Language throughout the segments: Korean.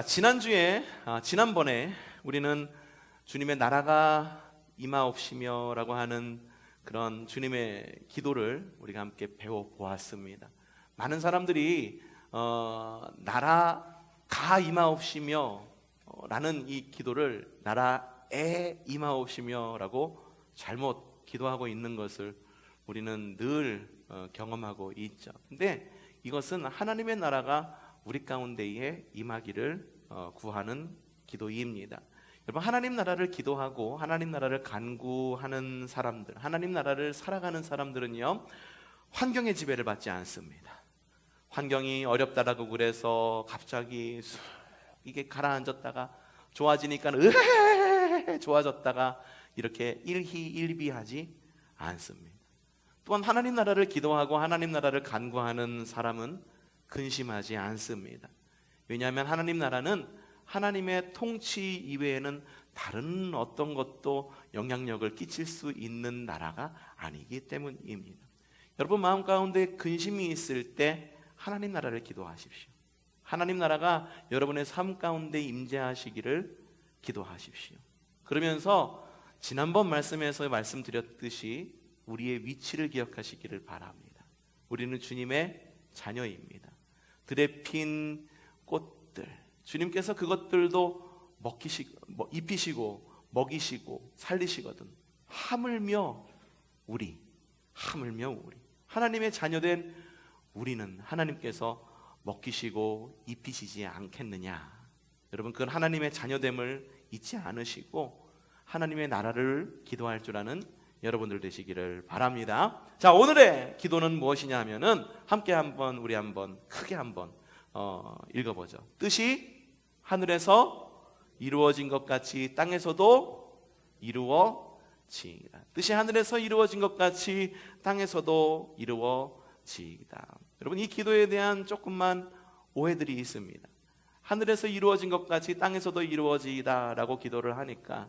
자, 지난번에 우리는 주님의 나라가 임하옵시며 라고 하는 그런 주님의 기도를 우리가 함께 배워보았습니다. 많은 사람들이 나라가 임하옵시며 라는 이 기도를 나라에 임하옵시며 라고 잘못 기도하고 있는 것을 우리는 늘 경험하고 있죠. 근데 이것은 하나님의 나라가 우리 가운데에 임하기를 구하는 기도입니다. 여러분, 하나님 나라를 기도하고 하나님 나라를 간구하는 사람들, 하나님 나라를 살아가는 사람들은요, 환경의 지배를 받지 않습니다. 환경이 어렵다라고 그래서 갑자기 이게 가라앉았다가 좋아지니까 좋아졌다가 이렇게 일희일비하지 않습니다. 또한 하나님 나라를 기도하고 하나님 나라를 간구하는 사람은 근심하지 않습니다. 왜냐하면 하나님 나라는 하나님의 통치 이외에는 다른 어떤 것도 영향력을 끼칠 수 있는 나라가 아니기 때문입니다. 여러분, 마음 가운데 근심이 있을 때 하나님 나라를 기도하십시오. 하나님 나라가 여러분의 삶 가운데 임재하시기를 기도하십시오. 그러면서 지난번 말씀에서 말씀드렸듯이 우리의 위치를 기억하시기를 바랍니다. 우리는 주님의 자녀입니다. 들에 핀 꽃들, 주님께서 그것들도 입히시고 먹이시고 살리시거든. 하물며 우리 하나님의 자녀된 우리는 하나님께서 먹이시고 입히시지 않겠느냐. 여러분, 그건 하나님의 자녀됨을 잊지 않으시고 하나님의 나라를 기도할 줄 아는 여러분들 되시기를 바랍니다. 자, 오늘의 기도는 무엇이냐 하면은 함께 우리 한번 크게 읽어보죠. 뜻이 하늘에서 이루어진 것 같이 땅에서도 이루어지이다. 뜻이 하늘에서 이루어진 것 같이 땅에서도 이루어지이다. 여러분, 이 기도에 대한 조금만 오해들이 있습니다. 하늘에서 이루어진 것 같이 땅에서도 이루어지이다 라고 기도를 하니까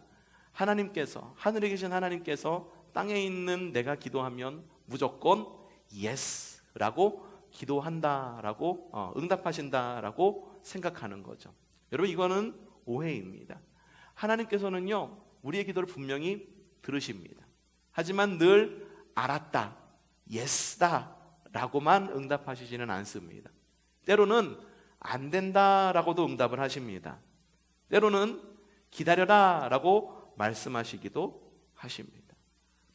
하늘에 계신 하나님께서 땅에 있는 내가 기도하면 무조건 yes 라고 기도한다라고 응답하신다라고 생각하는 거죠. 여러분, 이거는 오해입니다. 하나님께서는요, 우리의 기도를 분명히 들으십니다. 하지만 늘 알았다, yes다 라고만 응답하시지는 않습니다. 때로는 안 된다라고도 응답을 하십니다. 때로는 기다려라 라고 말씀하시기도 하십니다.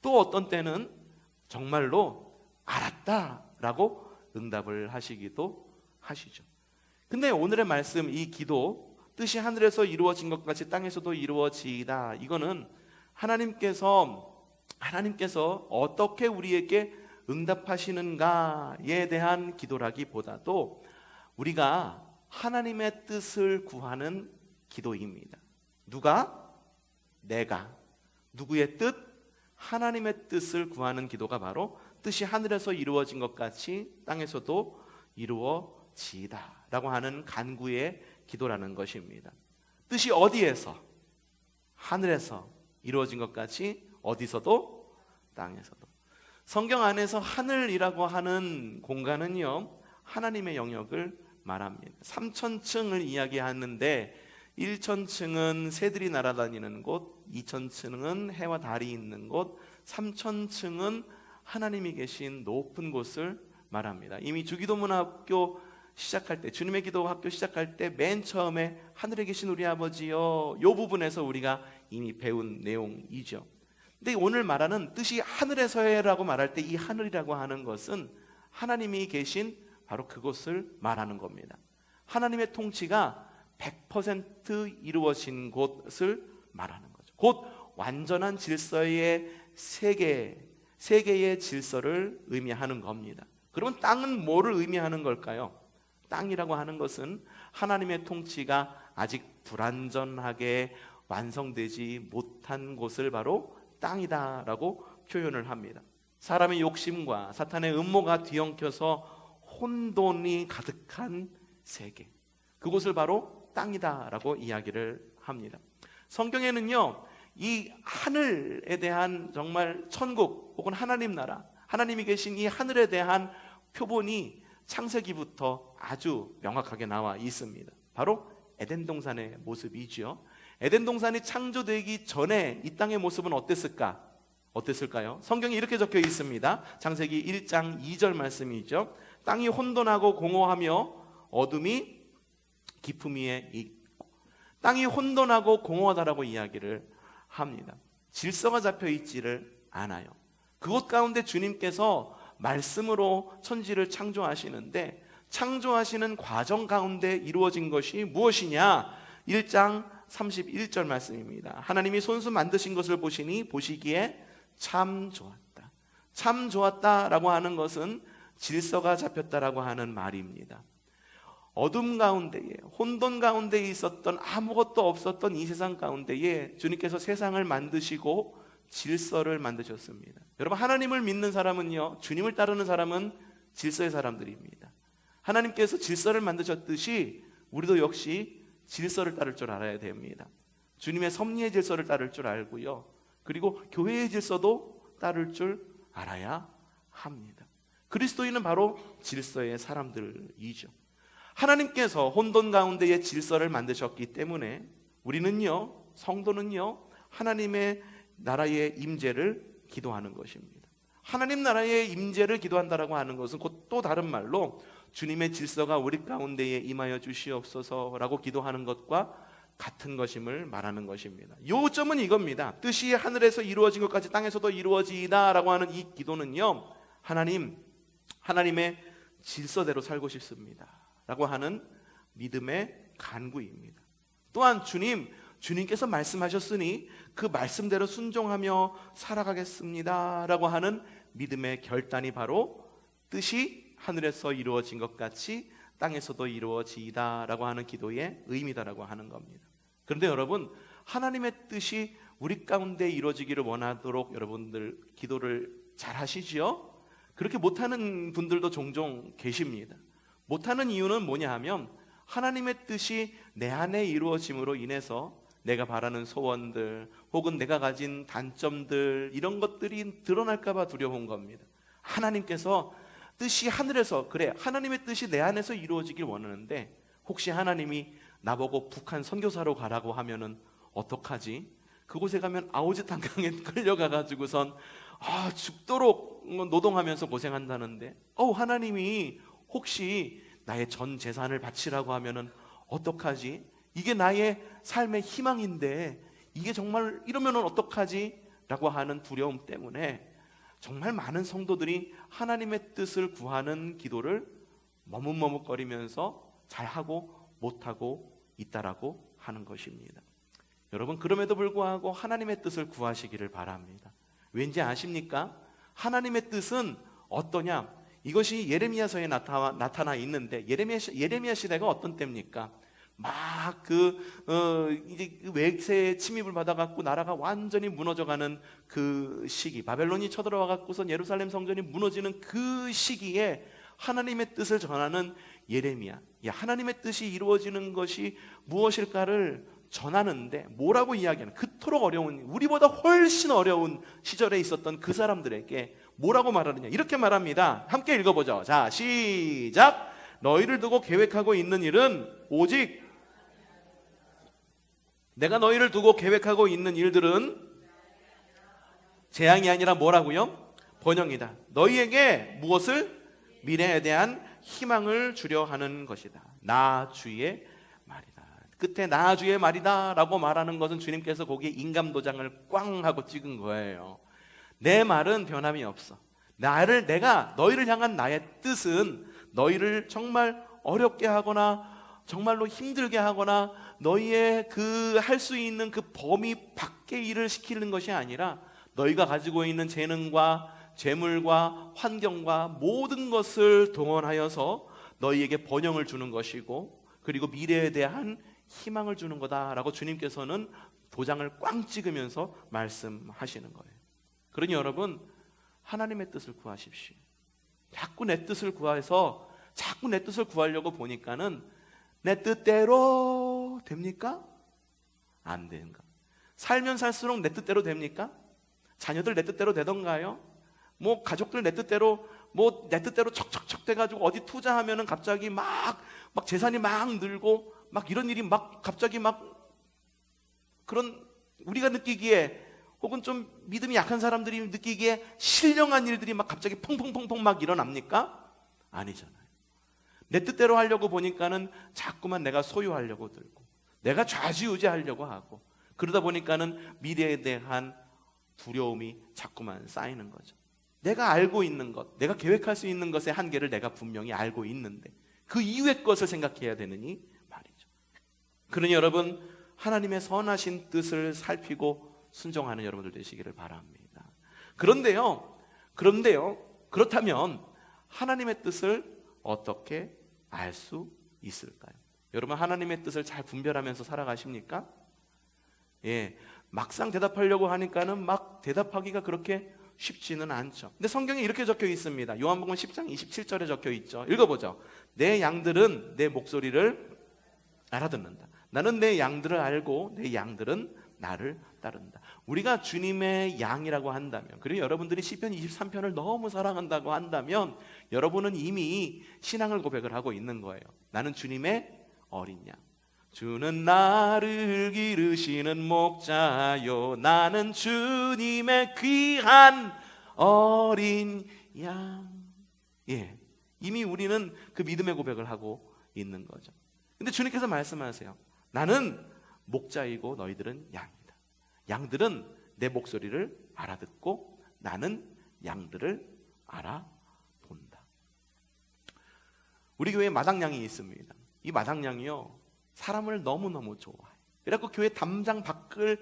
또 어떤 때는 정말로 알았다 라고 응답을 하시기도 하시죠. 근데 오늘의 말씀, 이 기도, 뜻이 하늘에서 이루어진 것 같이 땅에서도 이루어지이다, 이거는 하나님께서 어떻게 우리에게 응답하시는가에 대한 기도라기보다도 우리가 하나님의 뜻을 구하는 기도입니다. 내가 누구의 뜻? 하나님의 뜻을 구하는 기도가 바로 뜻이 하늘에서 이루어진 것 같이 땅에서도 이루어지이다 라고 하는 간구의 기도라는 것입니다. 뜻이 어디에서? 하늘에서 이루어진 것 같이 어디서도? 땅에서도. 성경 안에서 하늘이라고 하는 공간은요, 하나님의 영역을 말합니다. 3000층을 이야기하는데 1000층은 새들이 날아다니는 곳, 2000층은 해와 달이 있는 곳, 3000층은 하나님이 계신 높은 곳을 말합니다. 이미 주기도문학교 시작할 때, 주님의 기도 학교 시작할 때 맨 처음에 하늘에 계신 우리 아버지요, 이 부분에서 우리가 이미 배운 내용이죠. 근데 오늘 말하는 뜻이 하늘에서라고 말할 때 이 하늘이라고 하는 것은 하나님이 계신 바로 그곳을 말하는 겁니다. 하나님의 통치가 100% 이루어진 곳을 말하는 거죠. 곧 완전한 질서의 세계의 질서를 의미하는 겁니다. 그러면 땅은 뭐를 의미하는 걸까요? 땅이라고 하는 것은 하나님의 통치가 아직 불완전하게 완성되지 못한 곳을 바로 땅이다라고 표현을 합니다. 사람의 욕심과 사탄의 음모가 뒤엉켜서 혼돈이 가득한 세계, 그곳을 바로 땅이다라고 이야기를 합니다. 성경에는요, 이 하늘에 대한 정말 천국 혹은 하나님 나라, 하나님이 계신 이 하늘에 대한 표본이 창세기부터 아주 명확하게 나와 있습니다. 바로 에덴 동산의 모습이죠. 에덴 동산이 창조되기 전에 이 땅의 모습은 어땠을까요? 성경에 이렇게 적혀 있습니다. 창세기 1장 2절 말씀이죠. 땅이 혼돈하고 공허하며 어둠이 깊음 위에 있고, 땅이 혼돈하고 공허하다라고 이야기를 합니다. 질서가 잡혀 있지를 않아요. 그곳 가운데 주님께서 말씀으로 천지를 창조하시는데, 창조하시는 과정 가운데 이루어진 것이 무엇이냐? 1장 31절 말씀입니다. 하나님이 손수 만드신 것을 보시니 보시기에 참 좋았다. 참 좋았다라고 하는 것은 질서가 잡혔다라고 하는 말입니다. 어둠 가운데에, 혼돈 가운데에 있었던, 아무것도 없었던 이 세상 가운데에 주님께서 세상을 만드시고 질서를 만드셨습니다. 여러분, 하나님을 믿는 사람은요, 주님을 따르는 사람은 질서의 사람들입니다. 하나님께서 질서를 만드셨듯이 우리도 역시 질서를 따를 줄 알아야 됩니다. 주님의 섭리의 질서를 따를 줄 알고요, 그리고 교회의 질서도 따를 줄 알아야 합니다. 그리스도인은 바로 질서의 사람들이죠. 하나님께서 혼돈 가운데의 질서를 만드셨기 때문에 우리는요, 성도는요, 하나님의 나라의 임재를 기도하는 것입니다. 하나님 나라의 임재를 기도한다라고 하는 것은 곧 또 다른 말로 주님의 질서가 우리 가운데에 임하여 주시옵소서라고 기도하는 것과 같은 것임을 말하는 것입니다. 요점은 이겁니다. 뜻이 하늘에서 이루어진 것까지 땅에서도 이루어지이다 라고 하는 이 기도는요, 하나님의 질서대로 살고 싶습니다 라고 하는 믿음의 간구입니다. 또한 주님께서 말씀하셨으니 그 말씀대로 순종하며 살아가겠습니다 라고 하는 믿음의 결단이 바로 뜻이 하늘에서 이루어진 것 같이 땅에서도 이루어지이다 라고 하는 기도의 의미다라고 하는 겁니다. 그런데 여러분, 하나님의 뜻이 우리 가운데 이루어지기를 원하도록 여러분들 기도를 잘 하시지요? 그렇게 못하는 분들도 종종 계십니다. 못하는 이유는 뭐냐 하면, 하나님의 뜻이 내 안에 이루어짐으로 인해서 내가 바라는 소원들 혹은 내가 가진 단점들, 이런 것들이 드러날까 봐 두려운 겁니다. 하나님께서 뜻이 하늘에서, 그래, 하나님의 뜻이 내 안에서 이루어지길 원하는데 혹시 하나님이 나보고 북한 선교사로 가라고 하면은 어떡하지? 그곳에 가면 아오짓 한강에 끌려가가지고선 죽도록 노동하면서 고생한다는데, 하나님이 혹시 나의 전 재산을 바치라고 하면은 어떡하지? 이게 나의 삶의 희망인데 이게 정말 이러면은 어떡하지? 라고 하는 두려움 때문에 정말 많은 성도들이 하나님의 뜻을 구하는 기도를 머뭇머뭇거리면서 잘하고 못하고 있다라고 하는 것입니다. 여러분, 그럼에도 불구하고 하나님의 뜻을 구하시기를 바랍니다. 왠지 아십니까? 하나님의 뜻은 어떠냐? 이것이 예레미야서에 나타나 있는데, 예레미야 시대가 어떤 때입니까? 막 이제 외세의 침입을 받아갖고 나라가 완전히 무너져가는 그 시기, 바벨론이 쳐들어와갖고선 예루살렘 성전이 무너지는 그 시기에 하나님의 뜻을 전하는 예레미야, 하나님의 뜻이 이루어지는 것이 무엇일까를 전하는데 뭐라고 이야기하는, 그토록 어려운, 우리보다 훨씬 어려운 시절에 있었던 그 사람들에게 뭐라고 말하느냐, 이렇게 말합니다. 함께 읽어보죠. 자, 시작. 너희를 두고 계획하고 있는 일은 오직, 내가 너희를 두고 계획하고 있는 일들은 재앙이 아니라 뭐라고요? 번영이다. 너희에게 무엇을? 미래에 대한 희망을 주려 하는 것이다. 나 주의 말이다. 끝에 나 주의 말이다 라고 말하는 것은 주님께서 거기에 인감도장을 꽝 하고 찍은 거예요. 내 말은 변함이 없어. 내가 너희를 향한 나의 뜻은 너희를 정말 어렵게 하거나 정말로 힘들게 하거나 너희의 할 수 있는 그 범위 밖의 일을 시키는 것이 아니라 너희가 가지고 있는 재능과 재물과 환경과 모든 것을 동원하여서 너희에게 번영을 주는 것이고, 그리고 미래에 대한 희망을 주는 거다라고 주님께서는 도장을 꽝 찍으면서 말씀하시는 거예요. 그러니 여러분, 하나님의 뜻을 구하십시오. 자꾸 내 뜻을 구하려고 보니까는 내 뜻대로 됩니까? 안 되는가? 살면 살수록 내 뜻대로 됩니까? 자녀들 내 뜻대로 되던가요? 가족들 내 뜻대로 척척척 돼가지고 어디 투자하면은 갑자기 막 막 재산이 막 늘고 막 이런 일이 막 갑자기 막 그런 우리가 느끼기에 혹은 좀 믿음이 약한 사람들이 느끼기에 신령한 일들이 막 갑자기 펑펑펑펑 막 일어납니까? 아니잖아요. 내 뜻대로 하려고 보니까는 자꾸만 내가 소유하려고 들고 내가 좌지우지하려고 하고 그러다 보니까는 미래에 대한 두려움이 자꾸만 쌓이는 거죠. 내가 알고 있는 것, 내가 계획할 수 있는 것의 한계를 내가 분명히 알고 있는데 그 이후의 것을 생각해야 되느니 말이죠. 그러니 여러분, 하나님의 선하신 뜻을 살피고 순종하는 여러분들 되시기를 바랍니다. 그런데요, 그렇다면 하나님의 뜻을 어떻게 알 수 있을까요? 여러분, 하나님의 뜻을 잘 분별하면서 살아가십니까? 예, 막상 대답하려고 하니까는 막 대답하기가 그렇게 쉽지는 않죠. 근데 성경에 이렇게 적혀 있습니다. 요한복음 10장 27절에 적혀 있죠. 읽어보죠. 내 양들은 내 목소리를 알아듣는다. 나는 내 양들을 알고 내 양들은 나를 따른다. 우리가 주님의 양이라고 한다면, 그리고 여러분들이 시편 23편을 너무 사랑한다고 한다면 여러분은 이미 신앙을 고백을 하고 있는 거예요. 나는 주님의 어린 양. 주는 나를 기르시는 목자요, 나는 주님의 귀한 어린 양. 예, 이미 우리는 그 믿음의 고백을 하고 있는 거죠. 근데 주님께서 말씀하세요. 나는 목자이고 너희들은 양이다. 양들은 내 목소리를 알아듣고 나는 양들을 알아본다. 우리 교회에 마당냥이 있습니다. 이 마당냥이요, 사람을 너무너무 좋아해. 그래갖고 교회 담장 밖을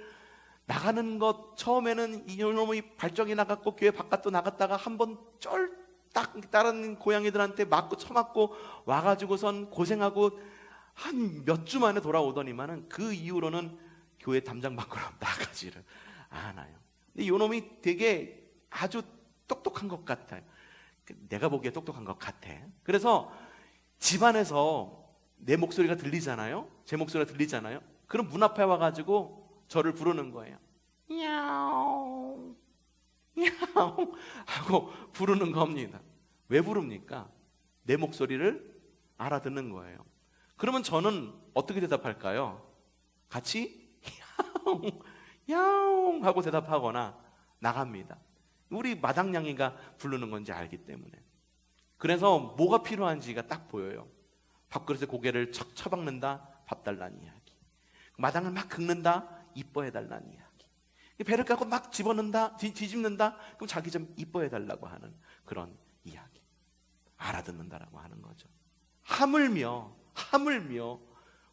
나가는 것, 처음에는 이놈의 발정이 나갔고 교회 바깥도 나갔다가 한번 쫄딱 다른 고양이들한테 맞고 쳐맞고 와가지고선 고생하고 한 몇 주 만에 돌아오더니만은 그 이후로는 교회 담장 밖으로 나가지를 않아요. 근데 이놈이 되게 아주 똑똑한 것 같아요. 내가 보기에 똑똑한 것 같아. 그래서 집안에서 내 목소리가 들리잖아요. 제 목소리가 들리잖아요. 그럼 문 앞에 와가지고 저를 부르는 거예요. 야옹 야옹 하고 부르는 겁니다. 왜 부릅니까? 내 목소리를 알아듣는 거예요. 그러면 저는 어떻게 대답할까요? 같이 야옹 야옹 하고 대답하거나 나갑니다. 우리 마당냥이가 부르는 건지 알기 때문에. 그래서 뭐가 필요한지가 딱 보여요. 밥그릇에 고개를 척 쳐박는다, 밥 달라는 이야기. 마당을 막 긁는다, 이뻐해달라는 이야기. 배를 까고 막 집어넣는다, 뒤집는다, 그럼 자기 좀 이뻐해달라고 하는 그런 이야기. 알아듣는다라고 하는 거죠. 하물며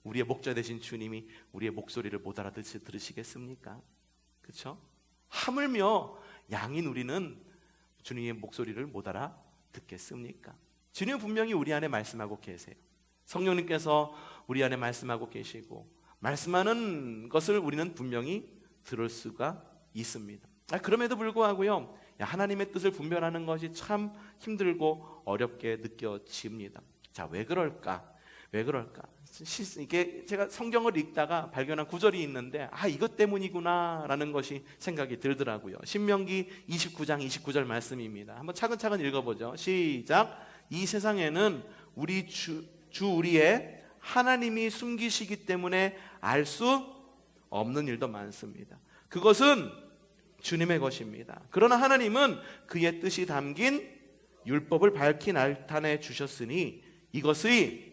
우리의 목자 되신 주님이 우리의 목소리를 못 알아들으시겠습니까? 그렇죠? 하물며 양인 우리는 주님의 목소리를 못 알아듣겠습니까? 주님은 분명히 우리 안에 말씀하고 계세요. 성령님께서 우리 안에 말씀하고 계시고 말씀하는 것을 우리는 분명히 들을 수가 있습니다. 그럼에도 불구하고요, 하나님의 뜻을 분별하는 것이 참 힘들고 어렵게 느껴집니다. 자, 왜 그럴까? 이게 제가 성경을 읽다가 발견한 구절이 있는데 이것 때문이구나 라는 것이 생각이 들더라고요. 신명기 29장 29절 말씀입니다. 한번 차근차근 읽어보죠. 시작. 이 세상에는 우리 주 우리의 하나님이 숨기시기 때문에 알 수 없는 일도 많습니다. 그것은 주님의 것입니다. 그러나 하나님은 그의 뜻이 담긴 율법을 밝히 나타내 주셨으니 이것이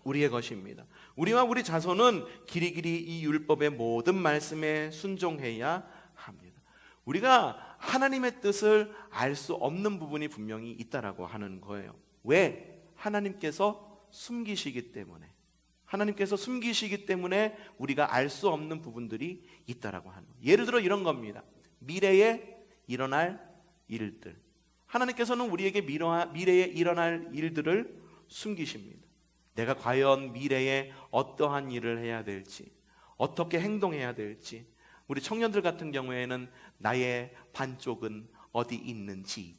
우리의 것입니다. 우리와 우리 자손은 길이길이 이 율법의 모든 말씀에 순종해야 합니다. 우리가 하나님의 뜻을 알 수 없는 부분이 분명히 있다라고 하는 거예요. 왜? 하나님께서 숨기시기 때문에. 하나님께서 숨기시기 때문에 우리가 알 수 없는 부분들이 있다라고 하는 거예요. 예를 들어 이런 겁니다. 미래에 일어날 일들. 하나님께서는 우리에게 미래에 일어날 일들을 숨기십니다. 내가 과연 미래에 어떠한 일을 해야 될지, 어떻게 행동해야 될지, 우리 청년들 같은 경우에는 나의 반쪽은 어디 있는지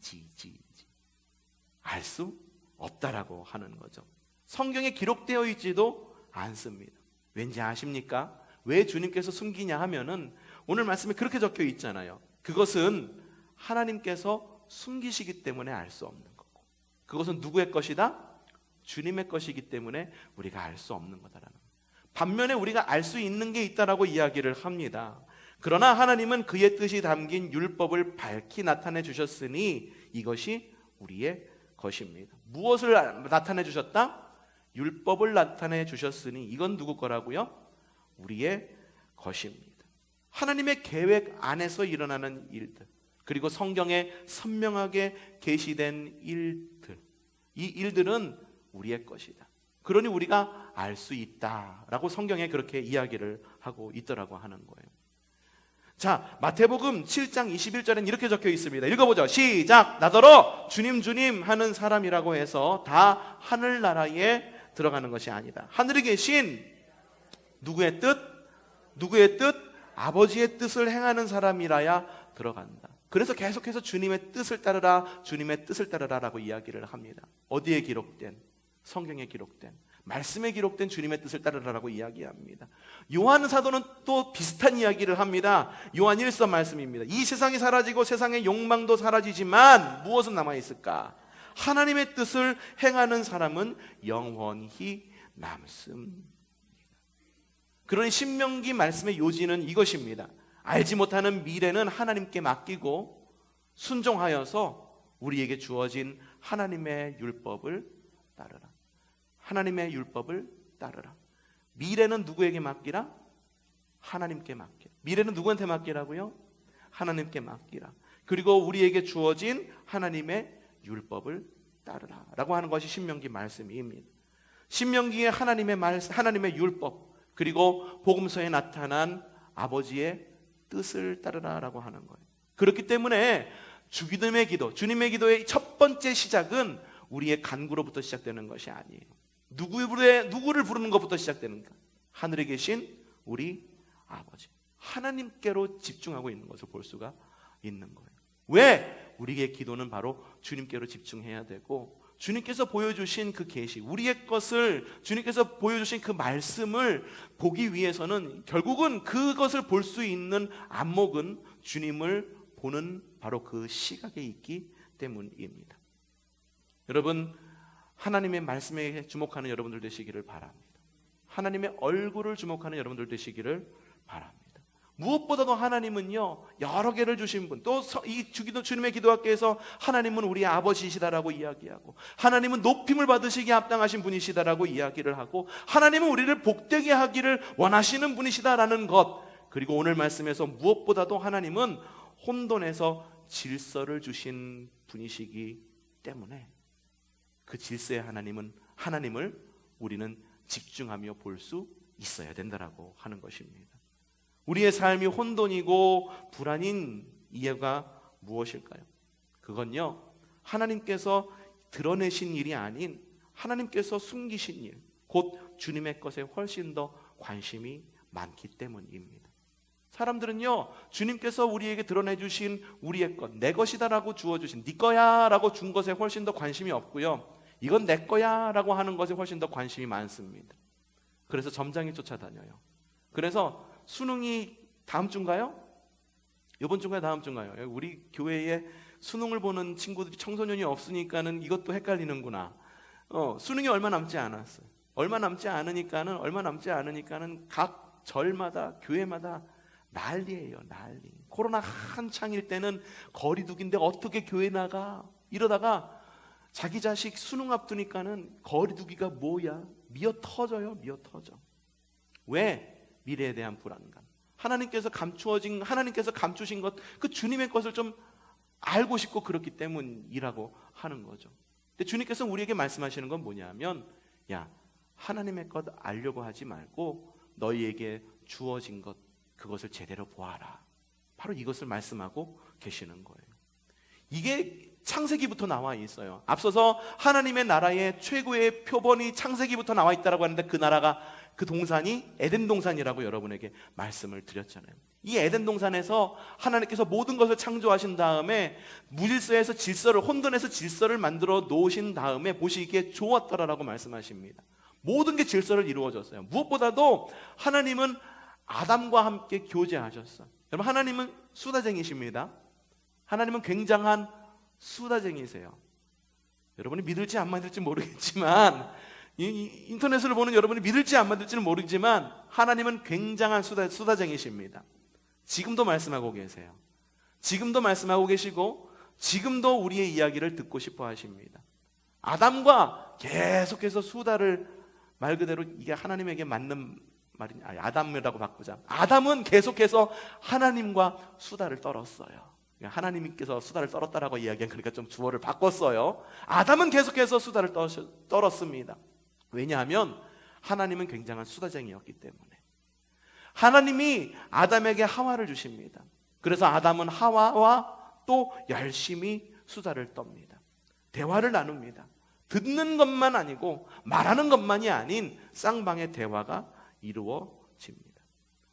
알 수 없다라고 하는 거죠. 성경에 기록되어 있지도 않습니다. 왠지 아십니까? 왜 주님께서 숨기냐 하면은 오늘 말씀에 그렇게 적혀 있잖아요. 그것은 하나님께서 숨기시기 때문에 알 수 없는 거고, 그것은 누구의 것이다? 주님의 것이기 때문에 우리가 알 수 없는 거다라는 거예요. 반면에 우리가 알 수 있는 게 있다라고 이야기를 합니다. 그러나 하나님은 그의 뜻이 담긴 율법을 밝히 나타내 주셨으니 이것이 우리의 것입니다. 무엇을 나타내 주셨다? 율법을 나타내 주셨으니 이건 누구 거라고요? 우리의 것입니다. 하나님의 계획 안에서 일어나는 일들, 그리고 성경에 선명하게 계시된 일들, 이 일들은 우리의 것이다. 그러니 우리가 알 수 있다라고 성경에 그렇게 이야기를 하고 있더라고 하는 거예요. 자, 마태복음 7장 21절엔 이렇게 적혀 있습니다. 읽어보죠. 시작. 나더러 주님 주님 하는 사람이라고 해서 다 하늘나라에 들어가는 것이 아니다. 하늘에 계신 누구의 뜻? 누구의 뜻? 아버지의 뜻을 행하는 사람이라야 들어간다. 그래서 계속해서 주님의 뜻을 따르라, 주님의 뜻을 따르라라고 이야기를 합니다. 어디에 기록된? 성경에 기록된, 말씀에 기록된 주님의 뜻을 따르라라고 이야기합니다. 요한 사도는 또 비슷한 이야기를 합니다. 요한 1서 말씀입니다. 이 세상이 사라지고 세상의 욕망도 사라지지만 무엇은 남아있을까? 하나님의 뜻을 행하는 사람은 영원히 남습니다. 그러니 신명기 말씀의 요지는 이것입니다. 알지 못하는 미래는 하나님께 맡기고 순종하여서 우리에게 주어진 하나님의 율법을 따르라. 하나님의 율법을 따르라. 미래는 누구에게 맡기라? 하나님께 맡기라. 미래는 누구한테 맡기라고요? 하나님께 맡기라. 그리고 우리에게 주어진 하나님의 율법을 따르라 라고 하는 것이 신명기 말씀입니다. 신명기의 하나님의 율법, 그리고 복음서에 나타난 아버지의 뜻을 따르라라고 하는 거예요. 그렇기 때문에 주님의 기도, 주님의 기도의 첫 번째 시작은 우리의 간구로부터 시작되는 것이 아니에요. 누구를 부르는 것부터 시작되는가? 하늘에 계신 우리 아버지, 하나님께로 집중하고 있는 것을 볼 수가 있는 거예요. 왜? 우리의 기도는 바로 주님께로 집중해야 되고, 주님께서 보여주신 그 계시, 우리의 것을 주님께서 보여주신 그 말씀을 보기 위해서는 결국은 그것을 볼 수 있는 안목은 주님을 보는 바로 그 시각에 있기 때문입니다. 여러분, 하나님의 말씀에 주목하는 여러분들 되시기를 바랍니다. 하나님의 얼굴을 주목하는 여러분들 되시기를 바랍니다. 무엇보다도 하나님은요, 여러 개를 주신 분, 또 이 주님의 기도학교에서 하나님은 우리의 아버지시다라고 이야기하고, 하나님은 높임을 받으시기에 합당하신 분이시다라고 이야기를 하고, 하나님은 우리를 복되게 하기를 원하시는 분이시다라는 것, 그리고 오늘 말씀에서 무엇보다도 하나님은 혼돈에서 질서를 주신 분이시기 때문에 그 질서의 하나님을 우리는 집중하며 볼 수 있어야 된다라고 하는 것입니다. 우리의 삶이 혼돈이고 불안인 이유가 무엇일까요? 그건요, 하나님께서 드러내신 일이 아닌 하나님께서 숨기신 일, 곧 주님의 것에 훨씬 더 관심이 많기 때문입니다. 사람들은요, 주님께서 우리에게 드러내주신 우리의 것, 내 것이다라고 주어주신, 네 거야 라고 준 것에 훨씬 더 관심이 없고요, 이건 내 거야 라고 하는 것에 훨씬 더 관심이 많습니다. 그래서 점장이 쫓아다녀요. 그래서 수능이 다음 주인가요? 이번 주인가요? 다음 주인가요? 우리 교회에 수능을 보는 친구들이 청소년이 없으니까는 이것도 헷갈리는구나. 수능이 얼마 남지 않았어요. 얼마 남지 않으니까는 각 절마다, 교회마다 난리예요, 난리. 코로나 한창일 때는 거리두기인데 어떻게 교회 나가? 이러다가 자기 자식 수능 앞두니까는 거리두기가 뭐야? 미어 터져요, 미어 터져. 왜? 미래에 대한 불안감. 하나님께서 감추신 것, 그 주님의 것을 좀 알고 싶고 그렇기 때문이라고 하는 거죠. 근데 주님께서 우리에게 말씀하시는 건 뭐냐면, 야, 하나님의 것 알려고 하지 말고 너희에게 주어진 것, 그것을 제대로 보아라. 바로 이것을 말씀하고 계시는 거예요. 이게 창세기부터 나와 있어요. 앞서서 하나님의 나라의 최고의 표본이 창세기부터 나와 있다고 하는데, 그 나라가, 그 동산이 에덴 동산이라고 여러분에게 말씀을 드렸잖아요. 이 에덴 동산에서 하나님께서 모든 것을 창조하신 다음에 무질서에서 질서를, 혼돈에서 질서를 만들어 놓으신 다음에 보시기에 좋았더라라고 말씀하십니다. 모든 게 질서를 이루어졌어요. 무엇보다도 하나님은 아담과 함께 교제하셨어요. 여러분, 하나님은 수다쟁이십니다. 하나님은 굉장한 수다쟁이세요. 여러분이 믿을지 안 믿을지 모르겠지만, 인터넷을 보는 여러분이 믿을지 안 믿을지는 모르지만 하나님은 굉장한 수다쟁이십니다. 지금도 말씀하고 계세요. 지금도 말씀하고 계시고 지금도 우리의 이야기를 듣고 싶어 하십니다. 아담과 계속해서 수다를, 말 그대로 이게 하나님에게 맞는 말이냐, 아담이라고 바꾸자. 아담은 계속해서 하나님과 수다를 떨었어요. 하나님께서 수다를 떨었다라고 이야기한, 그러니까 좀 주어를 바꿨어요. 아담은 계속해서 수다를 떨었습니다. 왜냐하면 하나님은 굉장한 수다쟁이였기 때문에. 하나님이 아담에게 하와를 주십니다. 그래서 아담은 하와와 또 열심히 수다를 떱니다. 대화를 나눕니다. 듣는 것만 아니고 말하는 것만이 아닌 쌍방의 대화가 이루어집니다.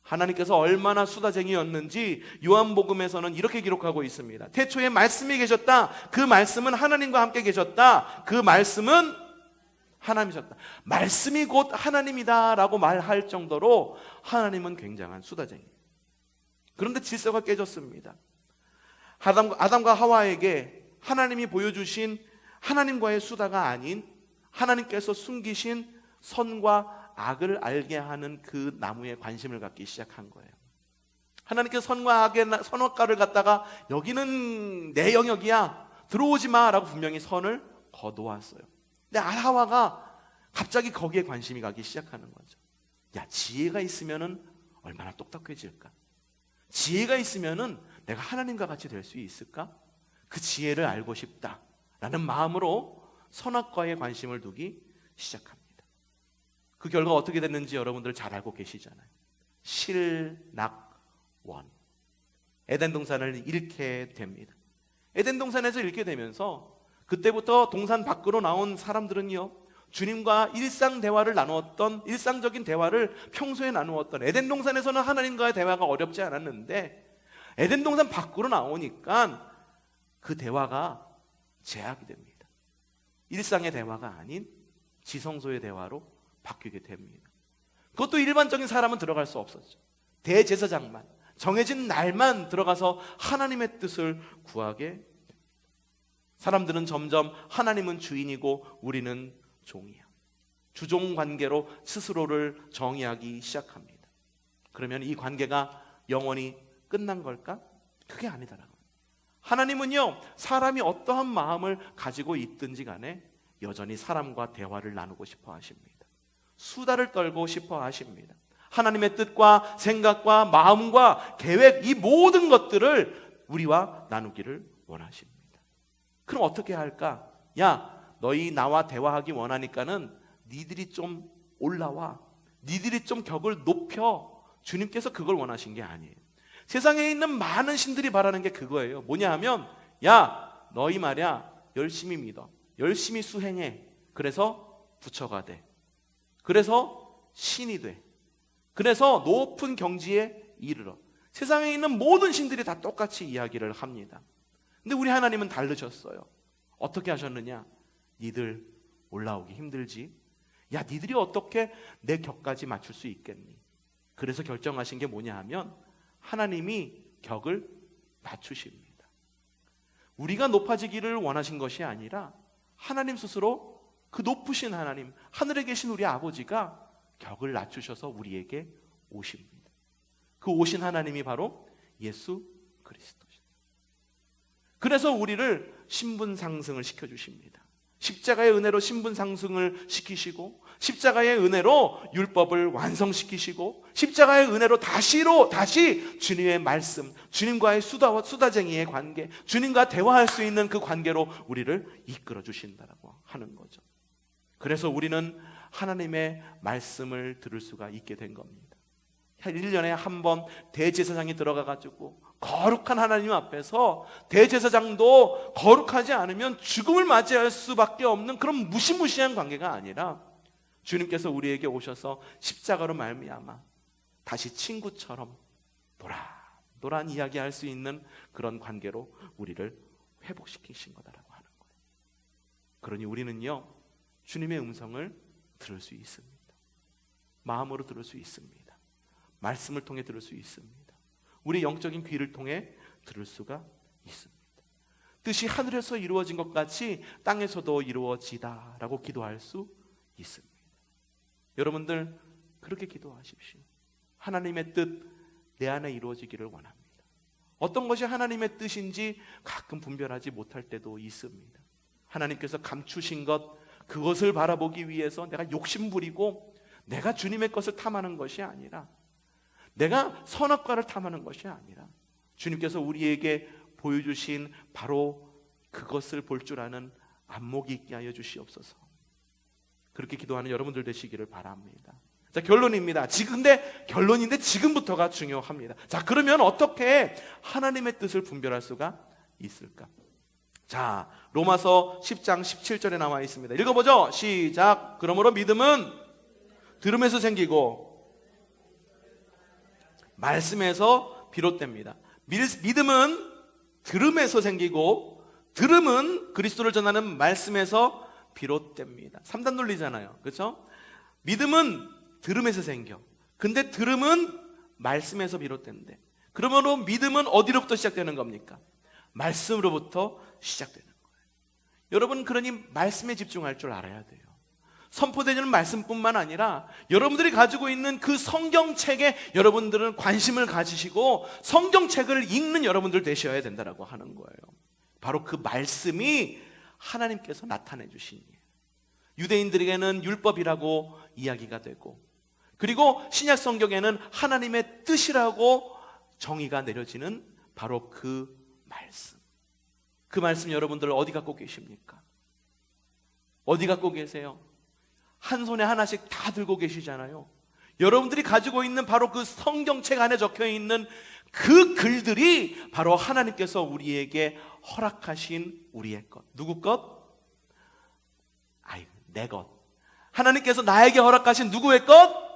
하나님께서 얼마나 수다쟁이였는지 요한복음에서는 이렇게 기록하고 있습니다. 태초에 말씀이 계셨다. 그 말씀은 하나님과 함께 계셨다. 그 말씀은 하나님이셨다. 말씀이 곧 하나님이다 라고 말할 정도로 하나님은 굉장한 수다쟁이에요. 그런데 질서가 깨졌습니다. 아담과 하와에게 하나님이 보여주신 하나님과의 수다가 아닌 하나님께서 숨기신 선과 악을 알게 하는 그 나무에 관심을 갖기 시작한 거예요. 하나님께서 선과 악의 선악과를 갖다가 여기는 내 영역이야, 들어오지 마라고 분명히 선을 거두었어요. 근데 하와가 갑자기 거기에 관심이 가기 시작하는 거죠. 야, 지혜가 있으면은 얼마나 똑똑해질까? 지혜가 있으면은 내가 하나님과 같이 될 수 있을까? 그 지혜를 알고 싶다라는 마음으로 선악과에 관심을 두기 시작합니다. 그 결과 어떻게 됐는지 여러분들 잘 알고 계시잖아요. 실낙원. 에덴 동산을 잃게 됩니다. 에덴 동산에서 잃게 되면서 그때부터 동산 밖으로 나온 사람들은요, 주님과 일상 대화를 나누었던, 일상적인 대화를 평소에 나누었던, 에덴 동산에서는 하나님과의 대화가 어렵지 않았는데 에덴 동산 밖으로 나오니까 그 대화가 제약이 됩니다. 일상의 대화가 아닌 지성소의 대화로 바뀌게 됩니다. 그것도 일반적인 사람은 들어갈 수 없었죠. 대제사장만, 정해진 날만 들어가서 하나님의 뜻을 구하게 됩니다. 사람들은 점점 하나님은 주인이고 우리는 종이야, 주종 관계로 스스로를 정의하기 시작합니다. 그러면 이 관계가 영원히 끝난 걸까? 그게 아니다라고. 하나님은요, 사람이 어떠한 마음을 가지고 있든지 간에 여전히 사람과 대화를 나누고 싶어 하십니다. 수다를 떨고 싶어 하십니다. 하나님의 뜻과 생각과 마음과 계획, 이 모든 것들을 우리와 나누기를 원하십니다. 그럼 어떻게 할까? 야, 너희 나와 대화하기 원하니까는 니들이 좀 올라와, 니들이 좀 격을 높여. 주님께서 그걸 원하신 게 아니에요. 세상에 있는 많은 신들이 바라는 게 그거예요. 뭐냐 하면, 야, 너희 말이야, 열심히 믿어, 열심히 수행해, 그래서 부처가 돼, 그래서 신이 돼, 그래서 높은 경지에 이르러. 세상에 있는 모든 신들이 다 똑같이 이야기를 합니다. 근데 우리 하나님은 다르셨어요. 어떻게 하셨느냐? 니들 올라오기 힘들지? 야, 니들이 어떻게 내 격까지 맞출 수 있겠니? 그래서 결정하신 게 뭐냐 하면 하나님이 격을 낮추십니다. 우리가 높아지기를 원하신 것이 아니라 하나님 스스로, 그 높으신 하나님, 하늘에 계신 우리 아버지가 격을 낮추셔서 우리에게 오십니다. 그 오신 하나님이 바로 예수 그리스도십니다. 그래서 우리를 신분 상승을 시켜주십니다. 십자가의 은혜로 신분 상승을 시키시고, 십자가의 은혜로 율법을 완성시키시고, 십자가의 은혜로 다시 주님의 말씀, 주님과의 수다쟁이의 관계, 주님과 대화할 수 있는 그 관계로 우리를 이끌어 주신다라고 하는 거죠. 그래서 우리는 하나님의 말씀을 들을 수가 있게 된 겁니다. 1년에 한 번 대제사장이 들어가가지고 거룩한 하나님 앞에서, 대제사장도 거룩하지 않으면 죽음을 맞이할 수밖에 없는 그런 무시무시한 관계가 아니라 주님께서 우리에게 오셔서 십자가로 말미암아 다시 친구처럼 노란 이야기할 수 있는 그런 관계로 우리를 회복시키신 거다라고 하는 거예요. 그러니 우리는요, 주님의 음성을 들을 수 있습니다. 마음으로 들을 수 있습니다. 말씀을 통해 들을 수 있습니다. 우리 영적인 귀를 통해 들을 수가 있습니다. 뜻이 하늘에서 이루어진 것 같이 땅에서도 이루어지다 라고 기도할 수 있습니다. 여러분들 그렇게 기도하십시오. 하나님의 뜻 내 안에 이루어지기를 원합니다. 어떤 것이 하나님의 뜻인지 가끔 분별하지 못할 때도 있습니다. 하나님께서 감추신 것, 그것을 바라보기 위해서 내가 욕심부리고 내가 주님의 것을 탐하는 것이 아니라, 내가 선악과를 탐하는 것이 아니라 주님께서 우리에게 보여주신 바로 그것을 볼 줄 아는 안목이 있게 하여 주시옵소서. 그렇게 기도하는 여러분들 되시기를 바랍니다. 자, 결론입니다. 근데 결론인데 지금부터가 중요합니다. 자, 그러면 어떻게 하나님의 뜻을 분별할 수가 있을까? 자, 로마서 10장 17절에 나와 있습니다. 읽어보죠. 시작. 그러므로 믿음은 들음에서 생기고 말씀에서 비롯됩니다. 믿음은 들음에서 생기고 들음은 그리스도를 전하는 말씀에서 비롯됩니다. 3단 논리잖아요. 그렇죠? 믿음은 들음에서 생겨. 근데 들음은 말씀에서 비롯된대. 그러므로 믿음은 어디로부터 시작되는 겁니까? 말씀으로부터 시작되는 거예요. 여러분, 그러니 말씀에 집중할 줄 알아야 돼요. 선포되는 말씀뿐만 아니라 여러분들이 가지고 있는 그 성경책에 여러분들은 관심을 가지시고 성경책을 읽는 여러분들 되셔야 된다고 하는 거예요. 바로 그 말씀이 하나님께서 나타내 주신 일이에요. 유대인들에게는 율법이라고 이야기가 되고, 그리고 신약 성경에는 하나님의 뜻이라고 정의가 내려지는 바로 그 말씀. 그 말씀 여러분들 어디 갖고 계십니까? 어디 갖고 계세요? 한 손에 하나씩 다 들고 계시잖아요. 여러분들이 가지고 있는 바로 그 성경책 안에 적혀 있는 그 글들이 바로 하나님께서 우리에게 허락하신 우리의 것. 누구 것? 내 것. 하나님께서 나에게 허락하신 누구의 것?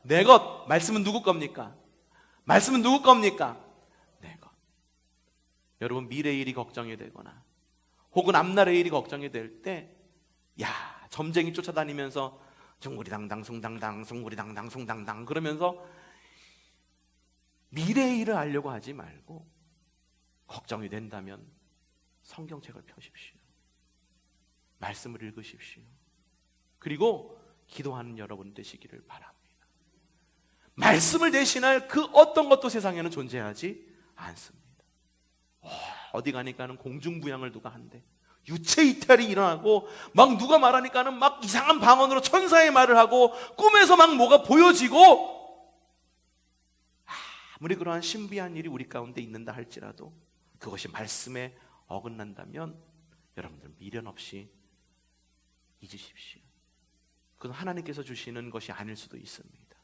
내 것. 말씀은 누구 겁니까? 말씀은 누구 겁니까? 내 것. 여러분, 미래의 일이 걱정이 되거나 혹은 앞날의 일이 걱정이 될 때, 점쟁이 쫓아다니면서 숭구리당당 숭당당 숭구리당당 숭당당 그러면서 미래의 일을 알려고 하지 말고, 걱정이 된다면 성경책을 펴십시오. 말씀을 읽으십시오. 그리고 기도하는 여러분 되시기를 바랍니다. 말씀을 대신할 그 어떤 것도 세상에는 존재하지 않습니다. 어디 가니까는 공중부양을 누가 한대. 유체이탈이 일어나고 막 누가 말하니까는 막 이상한 방언으로 천사의 말을 하고 꿈에서 막 뭐가 보여지고, 아무리 그러한 신비한 일이 우리 가운데 있는다 할지라도 그것이 말씀에 어긋난다면 여러분들 미련 없이 잊으십시오. 그건 하나님께서 주시는 것이 아닐 수도 있습니다.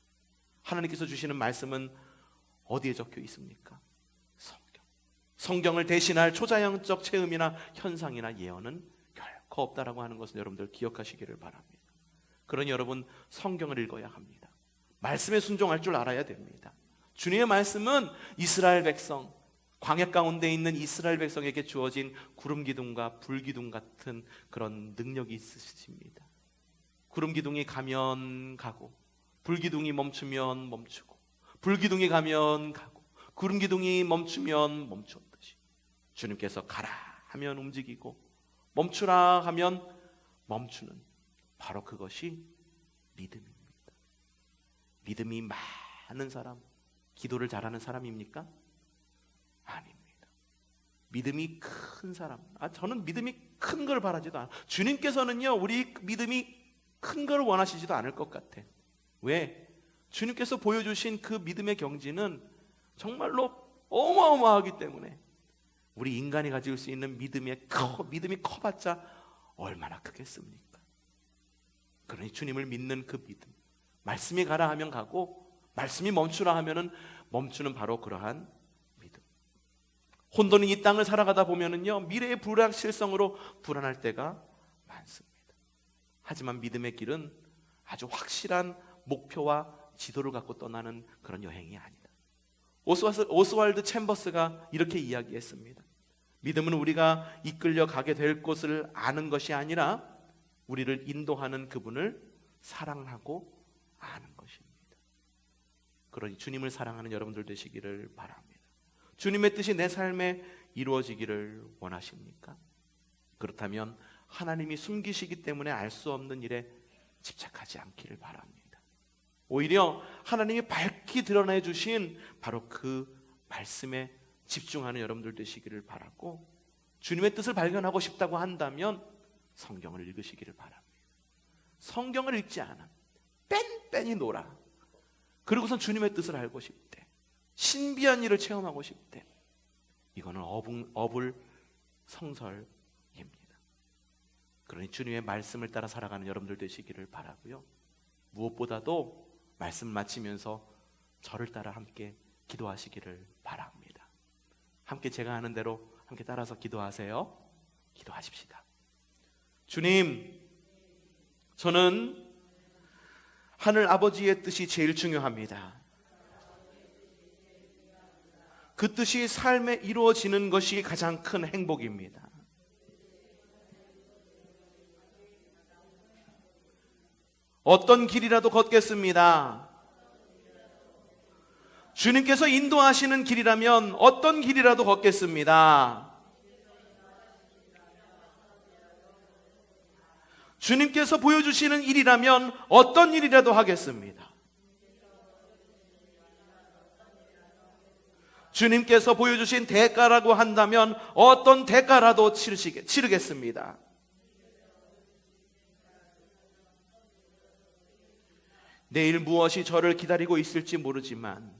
하나님께서 주시는 말씀은 어디에 적혀 있습니까? 성경을 대신할 초자연적 체험이나 현상이나 예언은 결코 없다라고 하는 것을 여러분들 기억하시기를 바랍니다. 그러니 여러분, 성경을 읽어야 합니다. 말씀에 순종할 줄 알아야 됩니다. 주님의 말씀은 이스라엘 백성, 광야 가운데 있는 이스라엘 백성에게 주어진 구름 기둥과 불 기둥 같은 그런 능력이 있으십니다. 구름 기둥이 가면 가고, 불 기둥이 멈추면 멈추고, 불 기둥이 가면 가고, 구름 기둥이 멈추면 멈추었듯이 주님께서 가라 하면 움직이고 멈추라 하면 멈추는 바로 그것이 믿음입니다. 믿음이 많은 사람, 기도를 잘하는 사람입니까? 아닙니다. 믿음이 큰 사람, 저는 믿음이 큰 걸 바라지도 않아요. 주님께서는요, 우리 믿음이 큰 걸 원하시지도 않을 것 같아. 왜? 주님께서 보여주신 그 믿음의 경지는 정말로 어마어마하기 때문에 우리 인간이 가질 수 있는 믿음이 커봤자 얼마나 크겠습니까? 그러니 주님을 믿는 그 믿음, 말씀이 가라 하면 가고 말씀이 멈추라 하면은 멈추는 바로 그러한 믿음. 혼돈이 이 땅을 살아가다 보면은요, 미래의 불확실성으로 불안할 때가 많습니다. 하지만 믿음의 길은 아주 확실한 목표와 지도를 갖고 떠나는 그런 여행이 아니다. 오스왈드 챔버스가 이렇게 이야기했습니다. 믿음은 우리가 이끌려 가게 될 곳을 아는 것이 아니라 우리를 인도하는 그분을 사랑하고 아는 것입니다. 그러니 주님을 사랑하는 여러분들 되시기를 바랍니다. 주님의 뜻이 내 삶에 이루어지기를 원하십니까? 그렇다면 하나님이 숨기시기 때문에 알 수 없는 일에 집착하지 않기를 바랍니다. 오히려 하나님이 밝히 드러내 주신 바로 그 말씀에 집중하는 여러분들 되시기를 바라고, 주님의 뜻을 발견하고 싶다고 한다면 성경을 읽으시기를 바랍니다. 성경을 읽지 않아 뺑뺑이 놀아. 그리고선 주님의 뜻을 알고 싶대, 신비한 일을 체험하고 싶대. 이거는 어불성설입니다. 그러니 주님의 말씀을 따라 살아가는 여러분들 되시기를 바라고요. 무엇보다도 말씀 마치면서 저를 따라 함께 기도하시기를 바랍니다. 함께 제가 하는 대로 함께 따라서 기도하세요. 기도하십시다. 주님, 저는 하늘 아버지의 뜻이 제일 중요합니다. 그 뜻이 삶에 이루어지는 것이 가장 큰 행복입니다. 어떤 길이라도 걷겠습니다. 주님께서 인도하시는 길이라면 어떤 길이라도 걷겠습니다. 주님께서 보여주시는 일이라면 어떤 일이라도 하겠습니다. 주님께서 보여주신 대가라고 한다면 어떤 대가라도 치르겠습니다. 내일 무엇이 저를 기다리고 있을지 모르지만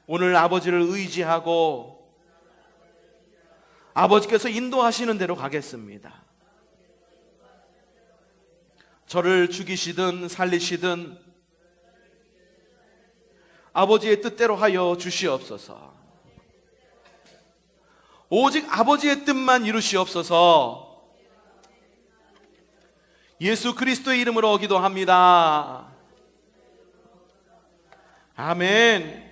오늘 아버지를 의지하고 아버지께서 인도하시는 대로 가겠습니다. 저를 죽이시든 살리시든 아버지의 뜻대로 하여 주시옵소서. 오직 아버지의 뜻만 이루시옵소서. 예수 그리스도의 이름으로 기도합니다. 아멘.